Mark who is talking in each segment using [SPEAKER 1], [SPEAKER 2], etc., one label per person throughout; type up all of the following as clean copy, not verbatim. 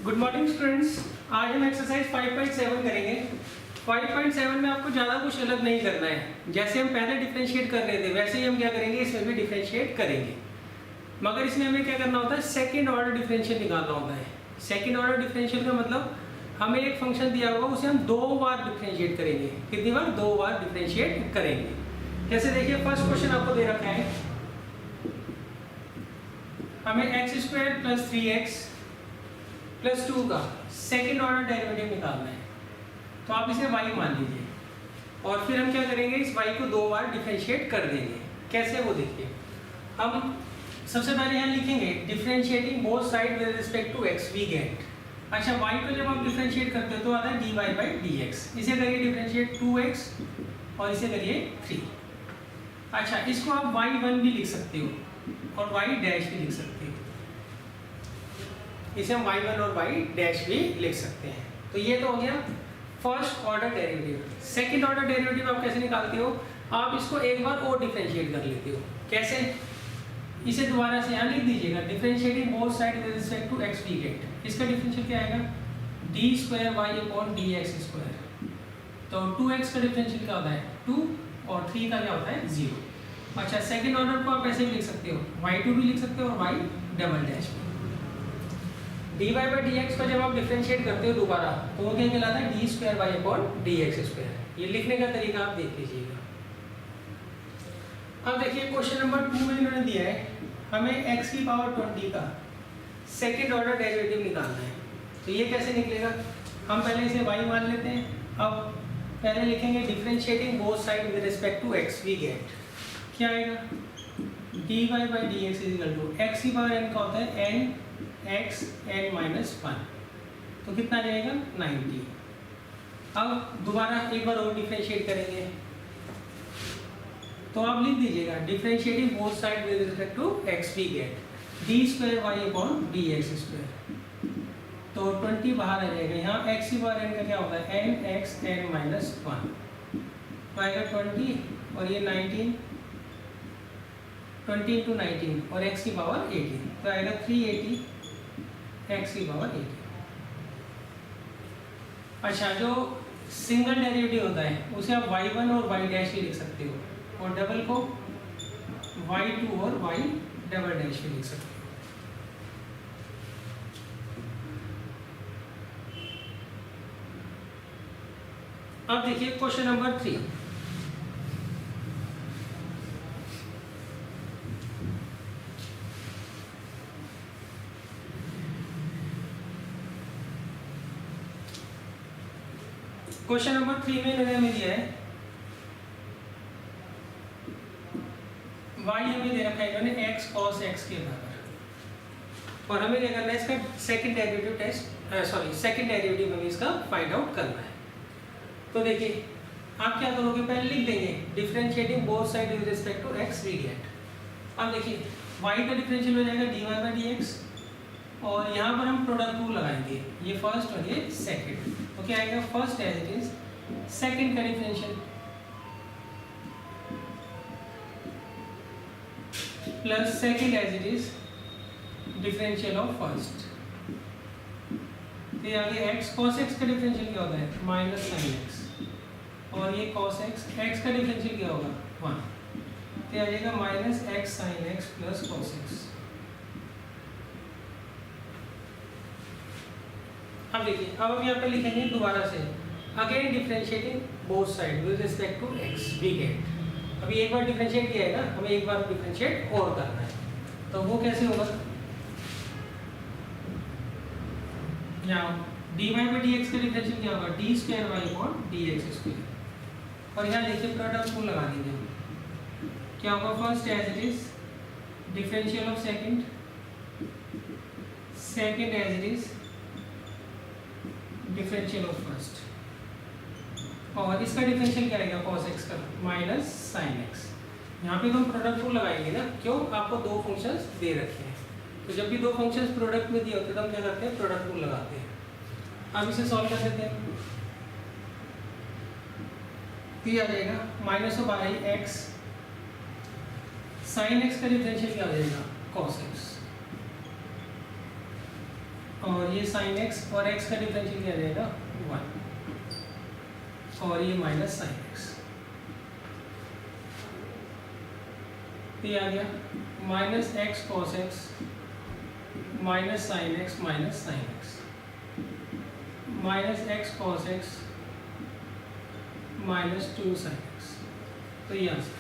[SPEAKER 1] Good morning students. आज हम exercise 5.7 करेंगे। 5.7 में आपको ज़्यादा कुछ अलग नहीं करना है। जैसे हम पहले डिफरेंशिएट कर रहे थे वैसे ही हम क्या करेंगे, इसमें भी डिफरेंशिएट करेंगे। मगर इसमें हमें क्या करना होता है, सेकंड ऑर्डर डिफरेंशियल निकालना होता है। सेकंड ऑर्डर डिफरेंशियल का मतलब हमें एक फंक्शन दिया होगा, उसे हम दो बार डिफरेंशिएट करेंगे। कितनी बार? दो बार डिफरेंशिएट करेंगे। जैसे देखिए फर्स्ट क्वेश्चन आपको दे रखा है, हमें x² + 3x + 2 का सेकेंड ऑर्डर डेरिवेटिव निकालना है। तो आप इसे y मान लीजिए और फिर हम क्या करेंगे, इस y को दो बार डिफरेंशिएट कर देंगे। कैसे वो देखिए। हम सबसे पहले यहाँ लिखेंगे differentiating both side with respect to x we get. अच्छा, y को जब आप डिफरेंशिएट करते हो तो आता है dy/dx। इसे करिए डिफरेंशिएट 2x और इसे करिए 3। अच्छा, इसको आप y1 भी लिख सकते हो और y डैश भी लिख सकते हो। इसे हम y1 और y डैश भी लिख सकते हैं। तो ये तो हो गया first order derivative. Second order derivative आप कैसे निकालते हो, आप इसको एक बार और डिफरेंशिएट कर लेते हो। कैसे? इसे दोबारा से यहाँ लिख दीजिएगा, differentiating both side with respect to x we get. इसका डिफरेंशियल क्या आएगा, d²y/dx²। तो 2x का डिफरेंशियल क्या होता है 2 और 3 का क्या होता है 0। अच्छा, सेकंड ऑर्डर को आप ऐसे भी लिख सकते हो, y2 भी लिख सकते हो और y डबल डैश भी। dy/dx को जब आप डिफरेंशिएट करते हो दोबारा तो वो क्या कहलाता है d²y/dx²। ये लिखने का तरीका आप देख लीजिएगा। अब देखिए क्वेश्चन नंबर 2 में इन्होंने दिया है, हमें x⁻20 का सेकंड ऑर्डर डेरिवेटिव निकालना है। तो ये कैसे निकलेगा, हम पहले इसे y मान लेते हैं। अब पहले लिखेंगे differentiating both side with respect to x we get. क्या आएगा, dy/dx = x⁻n का होता है n(x)n-1। तो कितना जाएगा 90। अब दोबारा एक बार और डिफरेंशिएट करेंगे तो आप लिख दीजिएगा differentiating both side with respect to x we get d²y/dx²। तो 20 बाहर आ जाएगा। यहाँ x⁻n का क्या होता है n(x)n-1। तो आएगा 20 और ये 19, 20 × 19 और x⁻18 तो आएगा 380 x⁻18। अच्छा, जो सिंगल डेरिवेटिव होता है उसे आप y1 और y डैश भी लिख सकते हो और डबल को y2 और y डबल डैश भी लिख सकते हो। अब देखिए क्वेश्चन नंबर 3। क्वेश्चन नंबर 3 में इन्होंने हमें दिया है y हमें दे रखा है इन्होंने x cos x के बराबर और हमें क्या करना है, इसका सेकंड डेरिवेटिव हमें इसका फाइंड आउट करना है। तो देखिए आप क्या करोगे, पहले लिख देंगे differentiating both side with respect to x we get. अब देखिए y का डिफरेंशियल हो जाएगा dy/dx और यहाँ पर हम प्रोडक्ट रूल लगाएंगे, ये फर्स्ट और ये सेकंड। तो क्या आएगा, first as it is second का differential plus second as it is differential of first. फिर आगे x cos x का डिफरेंशियल क्या होता है -sin x और ये cos x, x का डिफरेंशियल क्या होगा 1। तो आ जाएगा -x sin x plus cos x। अब देखिए, अब हम यहाँ पे लिखेंगे दोबारा से again differentiating both side with respect to x we get. अभी एक बार डिफरेंशिएट किया है ना, हमें एक बार डिफरेंशिएट और करना है। तो वो कैसे होगा, यहाँ dy/dx का डिफरेंशियल क्या होगा d²y/dx²। और यहाँ देखिए प्रोडक्ट को लगा देंगे हम, क्या होगा first as it is differential of second, second as it is differential of first और इसका डिफरेंशियल क्या आएगा cos x का -sin x। यहाँ पे तो हम प्रोडक्ट रूल लगाएंगे ना, क्यों, आपको दो फंक्शंस दे रखे हैं। तो जब भी दो फंक्शंस प्रोडक्ट में दिए होते हैं तो हम क्या करते हैं, प्रोडक्ट रूल लगाते हैं। अब इसे सॉल्व कर देते हैं। तो आ जाएगा -12x sin x का डिफरेंशियल क्या हो जाएगा cos x और ये साइन एक्स और एक्स का डिफरेंशियल क्या आ जाएगा 1 और ये माइनस साइन एक्स, ये आ गया minus X cos x minus sign X minus sign X minus X cos x minus 2 sine x. तो ये आंसर।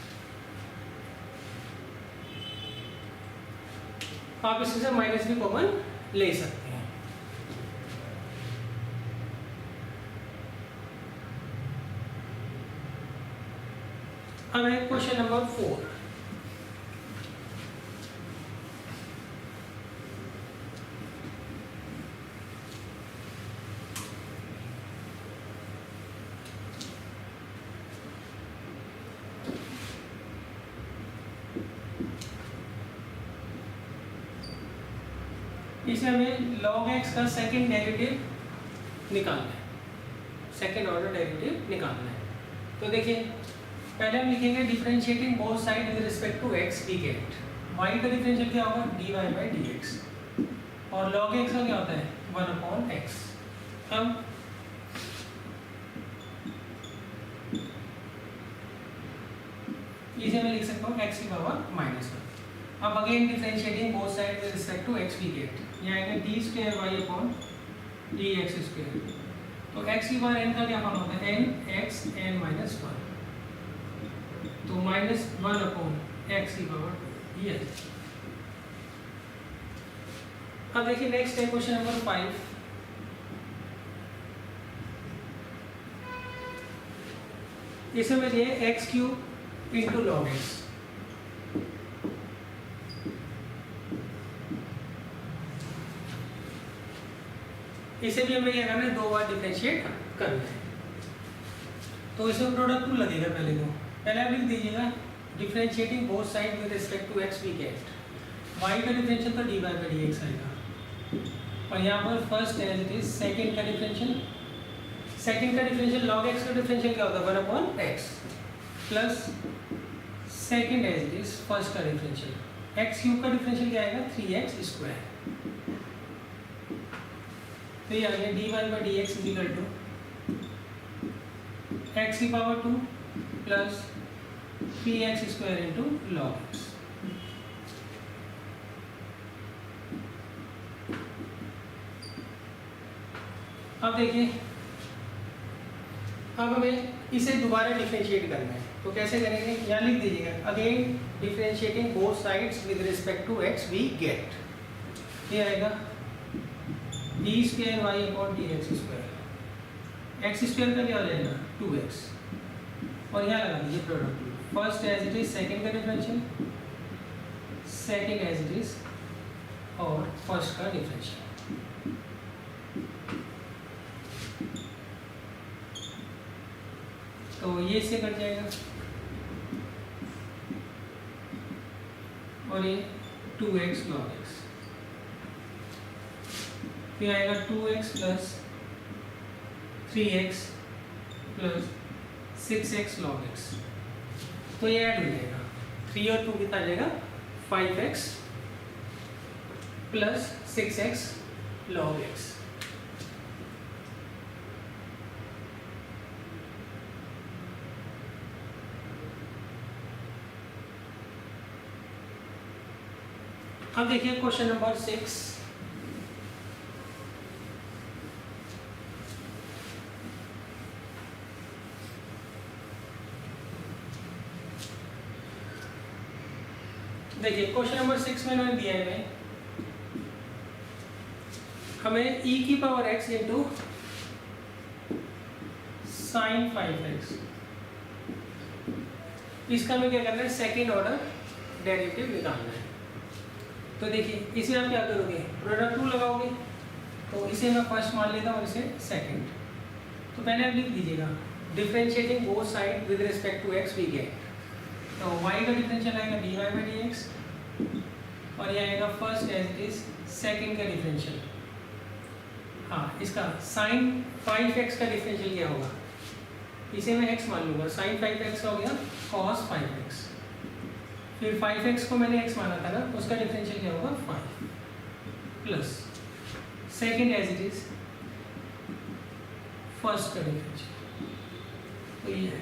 [SPEAKER 1] आप इसमें से माइनस भी कॉमन ले सकते हैं। अब है क्वेश्चन नंबर 4। इसे हमें log x का सेकंड डेरिवेटिव निकालना है, सेकंड ऑर्डर डेरिवेटिव निकालना है। तो देखिए पहले हम लिखेंगे differentiating both side with respect to x we get y का डिफरेंशियल क्या होगा dy/dx और log x का क्या होता है 1/x। अब इसे मैं लिख सकता हूँ x की पावर -1। अब again differentiating both side with respect to x we get, ये आएगा d²y/dx²। तो x की पावर n का क्या फॉर्म होता है n(x) n-1, तो -1/x की पावर 2 ये। अब देखिए नेक्स्ट है क्वेश्चन नंबर 5। इसमें ये x³ × log x। इसे भी हमें क्या करना है 2 बार डिफरेंशिएट करना है। तो इसमें प्रोडक्ट टू लगेगा पहले आप लिख दीजिएगा differentiating both side with respect to x we get y का डिफरेंशियल तो dy/dx आएगा और यहाँ पर first as it is second का डिफरेंशियल log x का डिफरेंशियल क्या होता है 1/x plus second as it is first का डिफरेंशियल x³ का डिफरेंशियल क्या आएगा 3x²। तो ये आ गया dy/dx = x की power 2 plus 3x² × log x। अब देखिए अब हमें इसे दोबारा डिफरेंशिएट करना है, तो कैसे करेंगे यहाँ लिख दीजिएगा again differentiating both sides with respect to x we get. ये आएगा d²y/dx²। x² का क्या हो जाएगा 2x और यहाँ लगा दीजिए product first as it is second का differential second as it is और फर्स्ट का डिफरेंशियल। तो ये इससे कट जाएगा और ये 2x log x, फिर आएगा 2x plus 3x plus 6x log x। तो ये ऐड हो जाएगा 3 और 2 कितना आ जाएगा 5x plus 6x log x। अब देखिए क्वेश्चन नंबर 6। देखिए क्वेश्चन नंबर 6 में इन्होंने दिया है हमें e की power x into sine 5x, इसका हमें क्या करना है सेकेंड ऑर्डर डेरिवेटिव निकालना है। तो देखिए इसे आप क्या करोगे प्रोडक्ट टू लगाओगे, तो इसे मैं फर्स्ट मान लेता हूँ और इसे सेकेंड। तो पहले आप लिख दीजिएगा differentiating both side with respect to x we get, तो y का डिफरेंशियल आएगा dy/dx और ये आएगा first as it is second का डिफरेंशियल। हाँ इसका साइन 5x का डिफरेंशियल क्या होगा, इसे मैं x मान लूँगा, साइन 5x हो गया cos 5x, फिर 5x को मैंने x माना था ना, उसका डिफरेंशियल क्या होगा 5 plus second as it is first का डिफरेंशियल। तो ये है,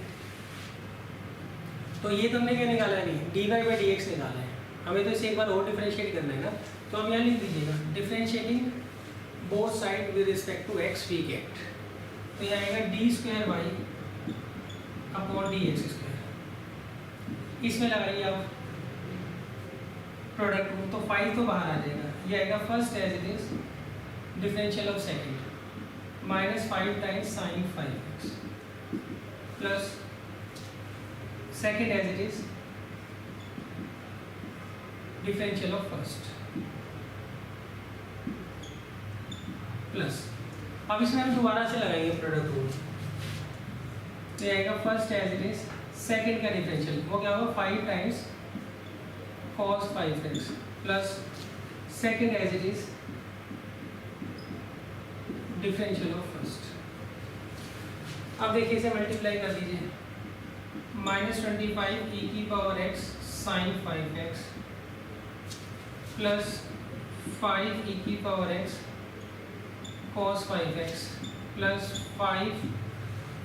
[SPEAKER 1] तो ये तुमने क्या निकाला है, नहीं D Y by D X निकाला है, हमें तो इसे एक बार और डिफरेंशिएट करना है ना। तो हम यहाँ लिख दीजिएगा differentiating both side with respect to X we get, तो यहाँ आएगा D square Y upon D X square. इसमें लगाइए आप प्रोडक्ट रूल, तो 5 तो बाहर आ जाएगा, ये आएगा first as it is differential of second minus 5 times sine 5x plus second as it is differential of first plus, अब इसमें हम दोबारा से लगाएंगे प्रोडक्ट रूल, तो आएगा first as it is second का डिफरेंशियल, वो क्या होगा 5 times cos 5x plus second as it is differential of first. अब देखिए इसे मल्टीप्लाई कर दीजिए, -25 e की power x sin 5x plus 5 e की power x cos 5x plus 5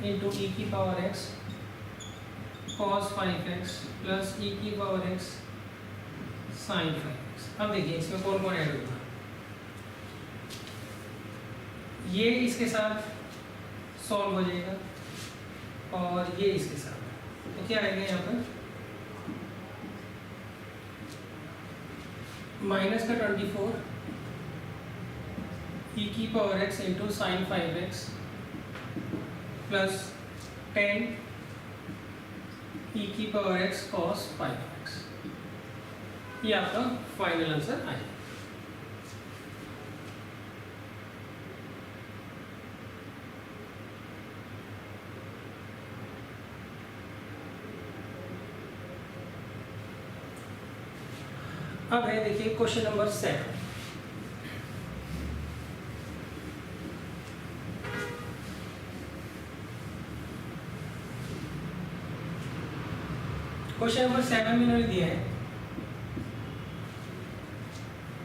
[SPEAKER 1] into e की power x cos 5x plus e की power x sin 5x। अब देखिए इसमें कौन कौन ऐड होगा, ये इसके साथ सॉल्व हो जाएगा और ये इसके साथ, तो क्या आएगा यहाँ पर माइनस का 24 e की power x into sine 5x plus 10 e की पावर x cos 5x, ये आपका फाइनल आंसर आएगा। अब है देखिए क्वेश्चन नंबर 7। क्वेश्चन नंबर 7 में इन्होंने दिया है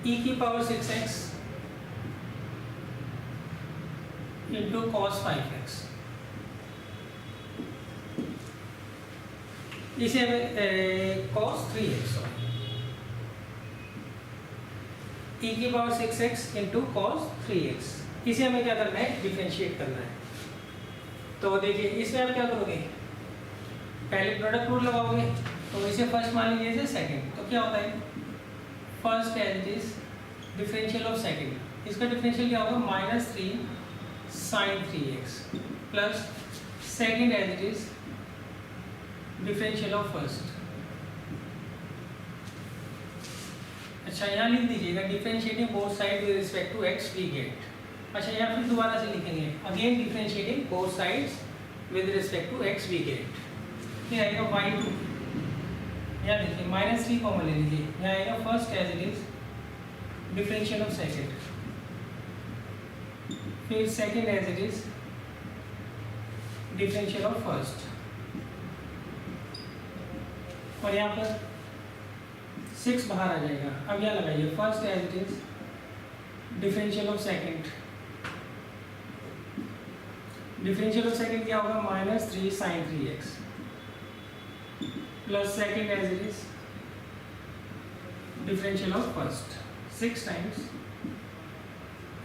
[SPEAKER 1] e की power 6x into cos 5x, इसे हमें cos 3x e की power 6x into cos 3x, इसे हमें क्या करना है, डिफरेंशिएट करना है। तो देखिए इसमें आप क्या करोगे, पहले प्रोडक्ट रूल लगाओगे, तो इसे फर्स्ट मान लीजिए, इसे सेकेंड, तो क्या होता है first as it is differential of second, इसका डिफरेंशियल क्या होगा -3 sin 3x plus second as it is differential of first. अच्छा यहाँ लिख दीजिएगा differentiating both side with respect to x we get. अच्छा यहाँ फिर दोबारा से लिखेंगे again differentiating both sides with respect to x we get, फिर आएगा y2, यहाँ देखिए -3 कॉमन ले लीजिए, यहाँ आएगा first as it is differential of second, फिर second as it is differential of first, और यहाँ पर 6 बाहर आ जाएगा। अब यहाँ लगाइए first as it is differential of second, differential of second क्या होगा -3 sin 3x plus second as it is differential of first 6 times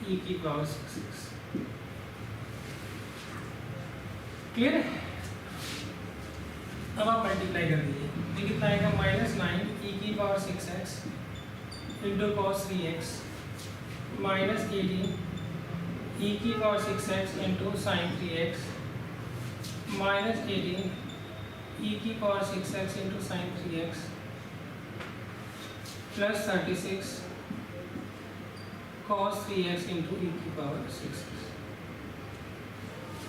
[SPEAKER 1] e की पावर 6x। क्लियर है? अब आप मल्टीप्लाई कर दीजिए, ये कितना आएगा -9 e की power 6x into cos 3x -18 e की power 6x into sin 3x -18 e की power 6x into sin 3x plus 36 cos 3x into e की पावर 6x।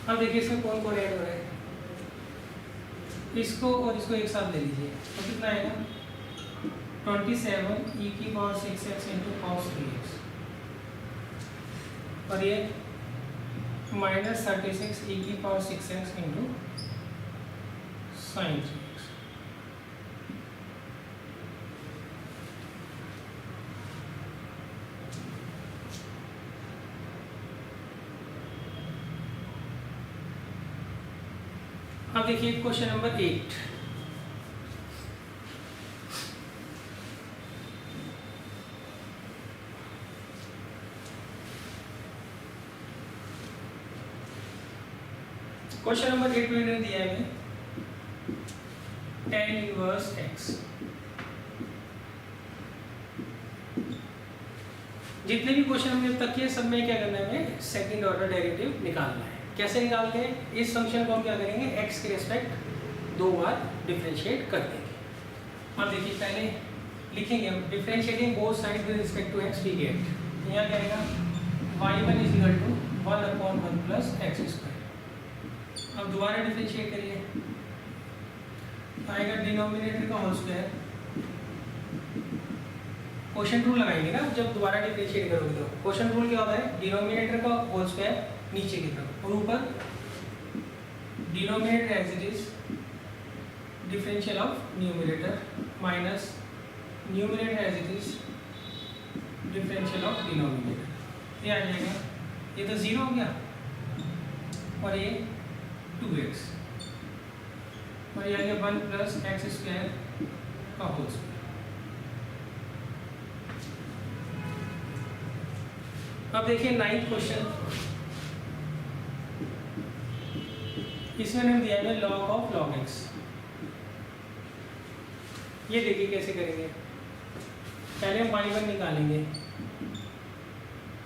[SPEAKER 1] अब देखिए इसमें कौन कौन ऐड हो रहा है, इसको और इसको एक साथ ले लीजिए, तो कितना आएगा 27 e की power 6x into cos 3x, और ये -36 e की power 6x into sin 3x। अब देखिए क्वेश्चन नंबर 8। क्वेश्चन नंबर 8 में दिया है tan इनवर्स x। जितने भी क्वेश्चन हमने अब तक किए सब में क्या करना है, हमें सेकंड ऑर्डर डेरिवेटिव निकालना है। कैसे निकालते हैं, इस फंक्शन को हम क्या करेंगे, x के रिस्पेक्ट 2 बार डिफरेंशिएट कर देंगे। अब देखिए पहले लिखेंगे हम differentiating both side with respect to x, we get यहाँ क्या आएगा y1 is equal to 1/1 plus x²। अब दोबारा डिफरेंशिएट करिए, आएगा डिनोमिनेटर का होल स्क्वायर। क्वेश्चन रूल लगाएंगे ना जब दोबारा डिफरेंशिएट करोगे तो। क्वेश्चन रूल क्या होता है, डिनोमिनेटर का होल स्क्वायर नीचे की तरफ और ऊपर denominator as it is differential of numerator minus numerator as it is differential of denominator. ये आ जाएगा, ये तो 0 हो गया और ये 2x और ये आ गया 1 प्लस x² का होल स्क्वायर। अब देखिए 9th क्वेश्चन, इसमें हम दिया है log ऑफ log x। ये देखिए कैसे करेंगे, पहले हम y1 निकालेंगे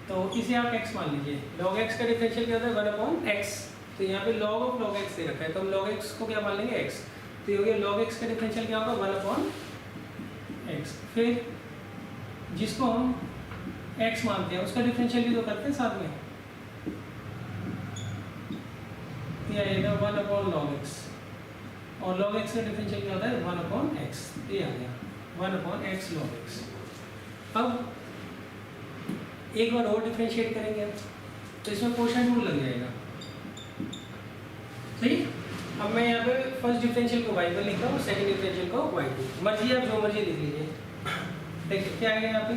[SPEAKER 1] तो इसे आप x मान लीजिए। log x का डिफरेंशियल क्या होता है 1/x, तो यहाँ पे log ऑफ log x दे रखा है तो हम log x को क्या मान लेंगे x, तो ये हो गया log x का डिफरेंशियल क्या होगा 1/x। फिर जिसको हम x मानते हैं उसका डिफरेंशियल भी तो करते हैं साथ में, ये आएगा 1/log x और log x का डिफरेंशियल क्या होता है 1/x, ये आ गया 1/x log x। अब एक बार और डिफरेंशिएट करेंगे तो इसमें क्वोशिएंट रूल लग जाएगा, सही। अब मैं यहाँ पे फर्स्ट डिफरेंशियल को y1 लिख रहा हूँ, सेकंड डिफरेंशियल को y2, मर्जी आप जो मर्जी लिख लीजिए। देखिए क्या आएगा यहाँ पे,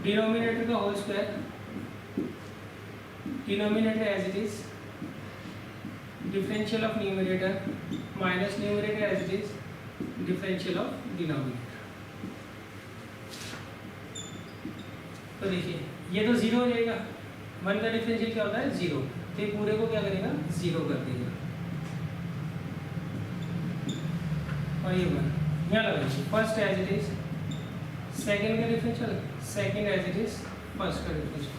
[SPEAKER 1] डिनोमिनेटर का whole square, denominator as it is differential of numerator minus numerator as it is differential of denominator. तो देखिए ये तो 0 हो जाएगा, 1 का डिफरेंशियल क्या होता है 0, तो ये पूरे को क्या करेगा 0 कर देगा और ये 1 यहाँ लगाइए। First as it is second का differential, second as it is first का डिफरेंशियल।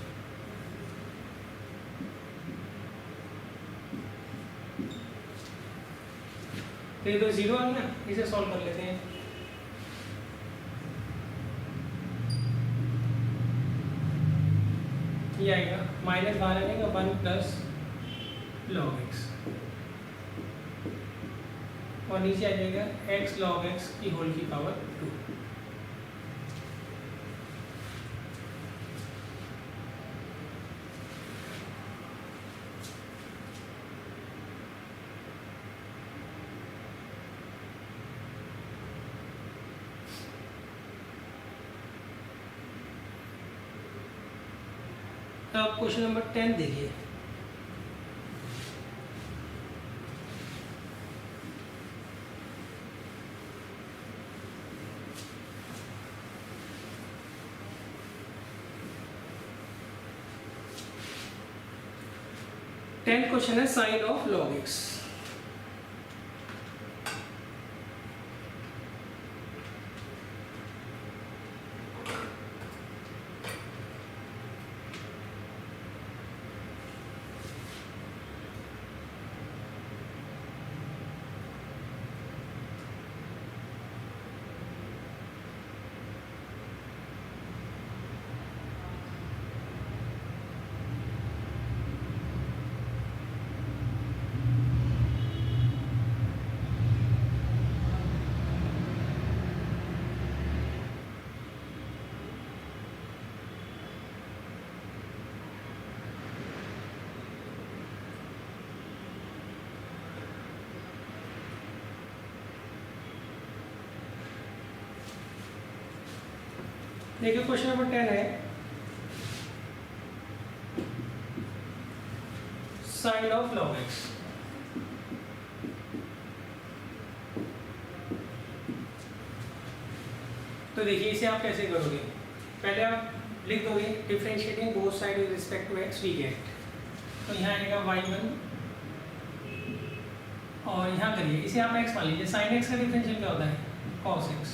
[SPEAKER 1] तो ये तो 0 आ गया, इसे सॉल्व कर लेते हैं। ये आएगा माइनस बाहर आएगा 1 प्लस log x और नीचे आ जाएगा x log x की होल की पावर 2। तो आप क्वेश्चन नंबर 10 देखिए, टेंथ क्वेश्चन है साइन ऑफ log x। देखिए क्वेश्चन नंबर 10 है साइन ऑफ log x। तो देखिए इसे आप कैसे करोगे, पहले आप लिख दोगे differentiating both side with respect to X we get, तो यहाँ आएगा y1 और यहाँ करिए इसे आप x मान लीजिए, साइन एक्स का डिफरेंशियल क्या होता है cos x,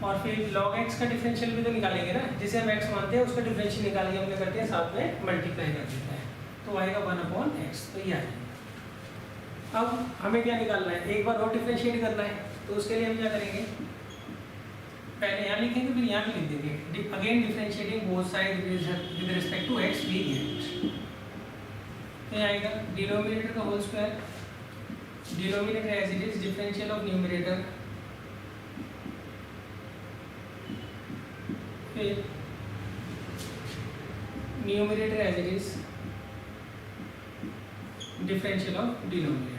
[SPEAKER 1] और फिर log x का डिफरेंशियल भी तो निकालेंगे ना, जिसे हम x मानते हैं उसका डिफरेंशियल निकाल के हम क्या करते हैं साथ में मल्टीप्लाई कर देते हैं, तो आएगा 1/x, तो ये आएगा। अब हमें क्या निकालना है, एक बार और डिफरेंशिएट करना है, तो उसके लिए हम क्या करेंगे, पहले यहाँ लिखेंगे फिर यहाँ भी लिख देंगे, again differentiating both side with respect to x we get, ये आएगा डिनोमिनेटर का whole square, denominator as it is differential of numerator, फिर numerator as it is differential of denominator,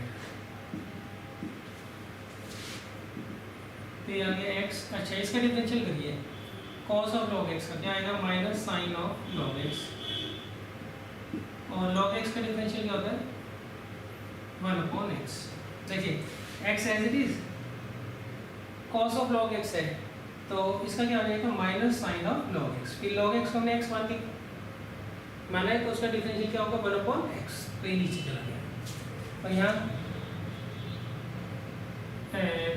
[SPEAKER 1] फिर आगे x, अच्छा इसका डिफरेंशियल करिए, cos ऑफ log x का क्या आएगा minus sine of log x, और log x का डिफरेंशियल क्या होता है 1/x। देखिए x as it is cos of log x है, तो इसका क्या आ जाएगा minus sine of log x, फिर log x को हमने x मान के माना है, तो उसका डिफरेंशियल क्या होगा 1/x, तो ये नीचे चला गया, और यहाँ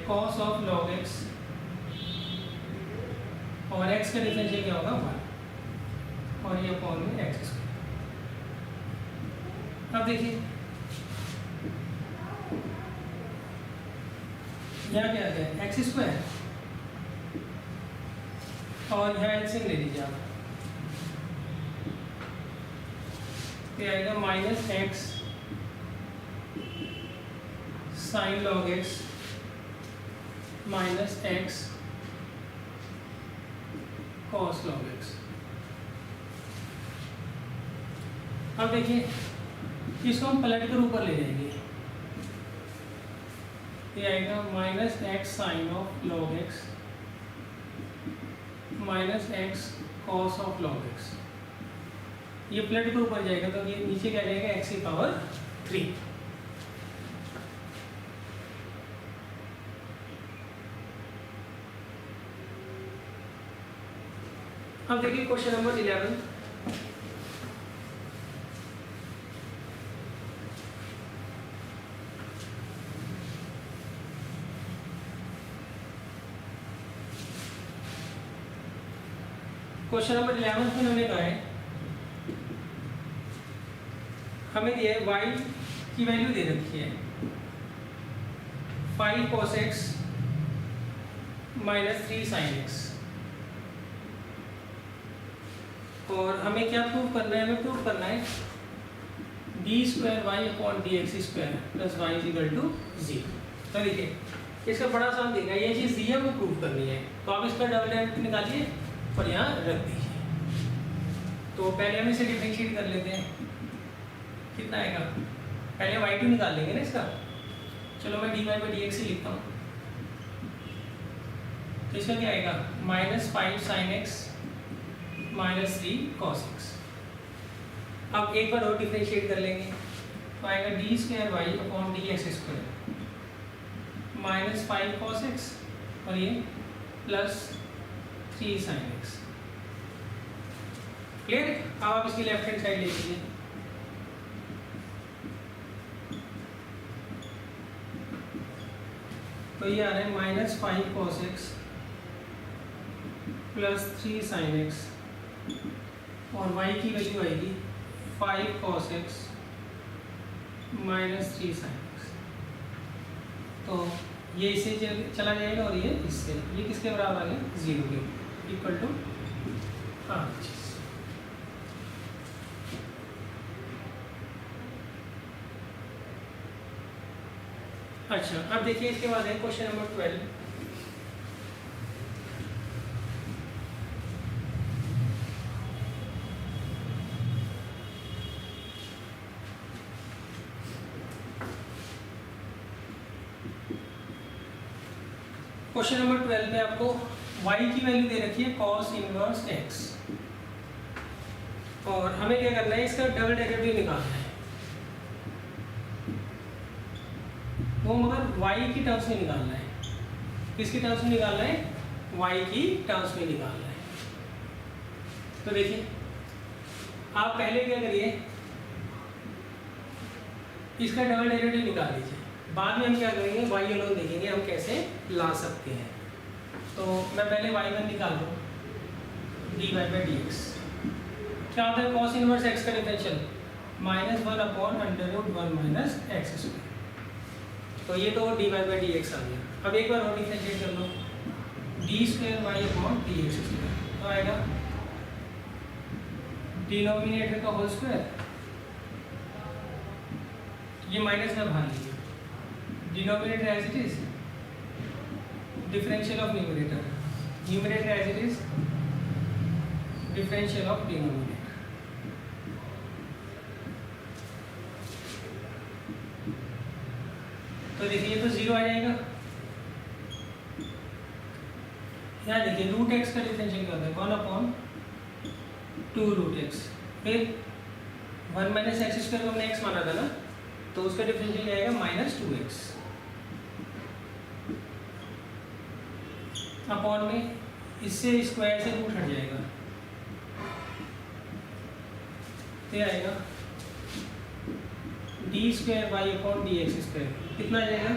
[SPEAKER 1] cos ऑफ log x और x का डिफरेंशियल क्या होगा 1, और ये अपॉन में x स्क्वायर। अब देखिए यहाँ क्या आ गया एक्स स्क्वायर, और यहाँ एलसीएम ले लीजिए आप, ये आएगा minus X sign log X minus X cos log x. अब देखिए इसको हम पलट कर ऊपर ले जाएंगे, ये आएगा minus X sine of log X minus X cos of log X, ये पलट कर ऊपर जाएगा तो ये नीचे क्या जाएगा एक्स की पावर 3। अब देखिए क्वेश्चन नंबर 11, क्वेश्चन नंबर 11 में उन्होंने कहा है हमें दिया है y की वैल्यू दे रखी है 5 cos x minus 3 sin x, और हमें क्या प्रूव करना है, हमें प्रूव करना है D square Y upon D X square plus Y is equal to 0। तो देखिए इसका बड़ा आसान देगा, ये चीज़ दी है वो प्रूव करनी है, तो आप इसका डबल डेरिवेटिव निकालिए और यहाँ रख दीजिए। तो पहले हम इसे डिफरेंशिएट कर लेते हैं, कितना आएगा, पहले y2 निकाल लेंगे ना इसका, चलो मैं dy बाई डी एक्स ही लिखता हूँ, तो इसका क्या आएगा minus 5 sine X minus 3 cos X. अब एक बार और डिफरेंशिएट कर लेंगे, तो आएगा D square Y upon D X square minus 5 cos X और ये प्लस 3 साइन एक्स। क्लियर? अब आप इसकी लेफ्ट हैंड साइड ले लीजिए, तो ये आ रहा है minus 5 cos x plus 3 sine x, और y की वैल्यू आएगी 5 cos x minus 3 sin x। तो ये इससे चला जाएगा और ये इससे, ये किसके बराबर आ गया 0 के इक्वल टू 5। अच्छा अब देखिए इसके बाद है क्वेश्चन नंबर 12। क्वेश्चन नंबर 12 में आपको y की वैल्यू दे रखी है cos इनवर्स x, और हमें क्या करना है इसका डबल डेरिवेटिव निकालना है, वो मगर y की टर्म्स में निकालना है। किसकी टर्म्स में निकालना है? y की टर्म्स में निकालना है। तो देखिए आप पहले क्या करिए, इसका डबल डेरिवेटिव निकाल लीजिए, बाद में हम क्या करेंगे y अलोन देखेंगे हम कैसे ला सकते हैं। तो मैं पहले y1 निकाल दूँ, dy/dx क्या होता है, cos इनवर्स x का डिफरेंशियल -1/√1 - x²। तो ये तो dy/dx आ गया। अब एक बार और डिफरेंशिएट कर लो, d²y/dx²। तो आएगा डिनोमिनेटर का होल स्क्वायर, ये माइनस में भाग लीजिए, denominator as it is, differential of numerator, numerator as it is, differential of denominator. तो देखिए ये तो 0 आ जाएगा। यहाँ देखिए रूट एक्स का डिफरेंशियल क्या होता है, 1/2√x, फिर 1 - x² को हमने x माना था ना, तो उसका डिफरेंशियल क्या आएगा -2x अपॉन में, इससे स्क्वायर से रूट हट जाएगा, तो आएगा d²y/dx²। कितना आ जाएगा,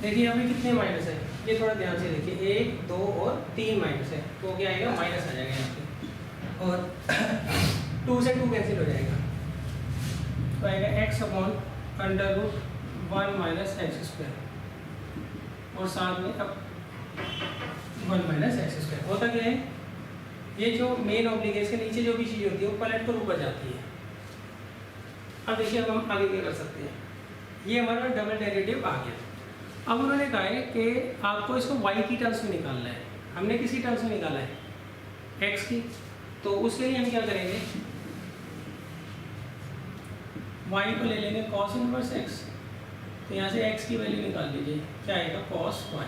[SPEAKER 1] देखिए यहाँ पे कितने माइनस है, ये थोड़ा ध्यान से देखिए, 1 2 और 3 माइनस है, तो क्या आएगा माइनस आ जाएगा यहाँ पे, और 2 से 2 कैंसिल हो जाएगा, तो आएगा x/√1 - x², और साथ में अब 1 - x²। होता क्या है, ये जो मेन ऑब्लिक है इसके नीचे जो भी चीज़ होती है वो पलट कर ऊपर जाती है। अब देखिए अब हम आगे क्या कर सकते हैं, ये हमारा डबल डेरिवेटिव आ गया। अब उन्होंने कहा है कि आपको इसको y की टर्म्स में निकालना है, हमने किसी टर्म्स में निकाला है x की, तो उसके लिए हम क्या करेंगे, y को ले लेंगे cos इनवर्स x, तो यहाँ से x की वैल्यू निकाल लीजिए, क्या आएगा cos y,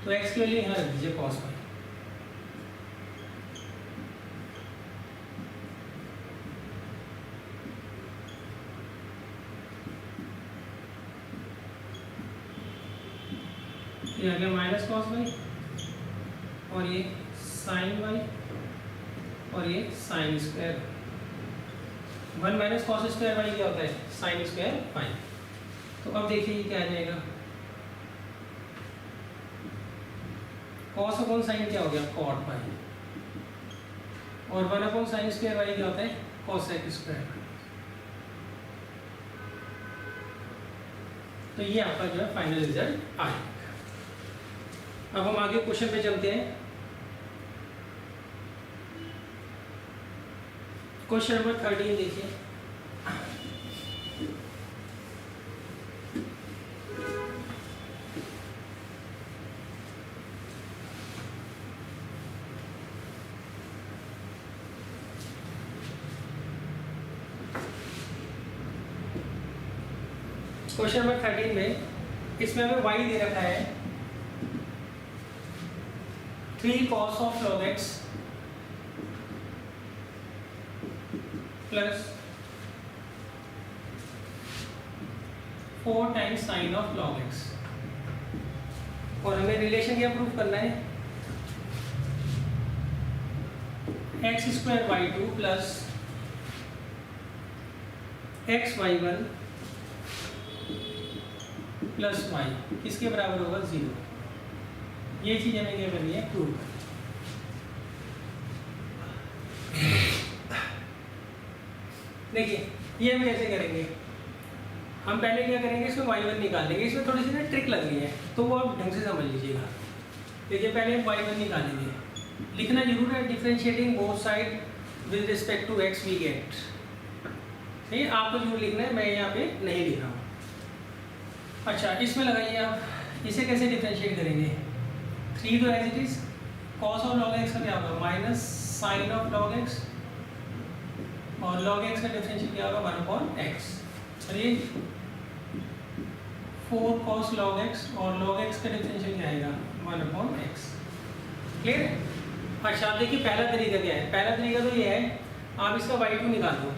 [SPEAKER 1] तो x की वैल्यू यहाँ रख दीजिए cos y। ये आ गया -cos y, और ये sin y, और ये sin स्क्वायर। 1 - cos² y क्या होता है, sin स्क्वायर y। तो अब देखिए ये क्या आ जाएगा, cos अपॉन sin क्या हो गया cot y, और 1/sin² y क्या होता है cosec²। तो ये आपका जो है फाइनल रिजल्ट आएगा। अब हम आगे क्वेश्चन पे चलते हैं। क्वेश्चन नंबर 13 देखिए, क्वेश्चन नंबर 13 में इसमें हमें y दे रखा है 3 cos of log x plus 4 times sign of log x, और हमें रिलेशन क्या प्रूफ करना है, x² y2 plus xy1 plus y किसके बराबर होगा 0। ये चीज हमें क्या करनी है, प्रूव करनी है। देखिए ये हम कैसे करेंगे, हम पहले क्या करेंगे, इसमें y1 निकाल लेंगे, इसमें थोड़ी सी ना ट्रिक लगनी है, तो वो आप ढंग से समझ लीजिएगा। देखिए पहले हम y1 निकालेंगे, लिखना जरूर है, differentiating both side with respect to x we get, नहीं आपको जरूर लिखना है, मैं यहाँ पे नहीं लिख रहा हूँ। अच्छा इसमें लगाइए आप, इसे कैसे डिफरेंशिएट करेंगे, 3 तो as it is, cos of log x का क्या होगा minus sine of log x, और log x का डिफरेंशियल क्या होगा 1/x, चलिए 4 cos log x, और log x का डिफरेंशियल क्या आएगा 1/x। क्लियर। अच्छा आप देखिए पहला तरीका क्या है, पहला तरीका तो ये है, आप इसका y2 निकाल दो,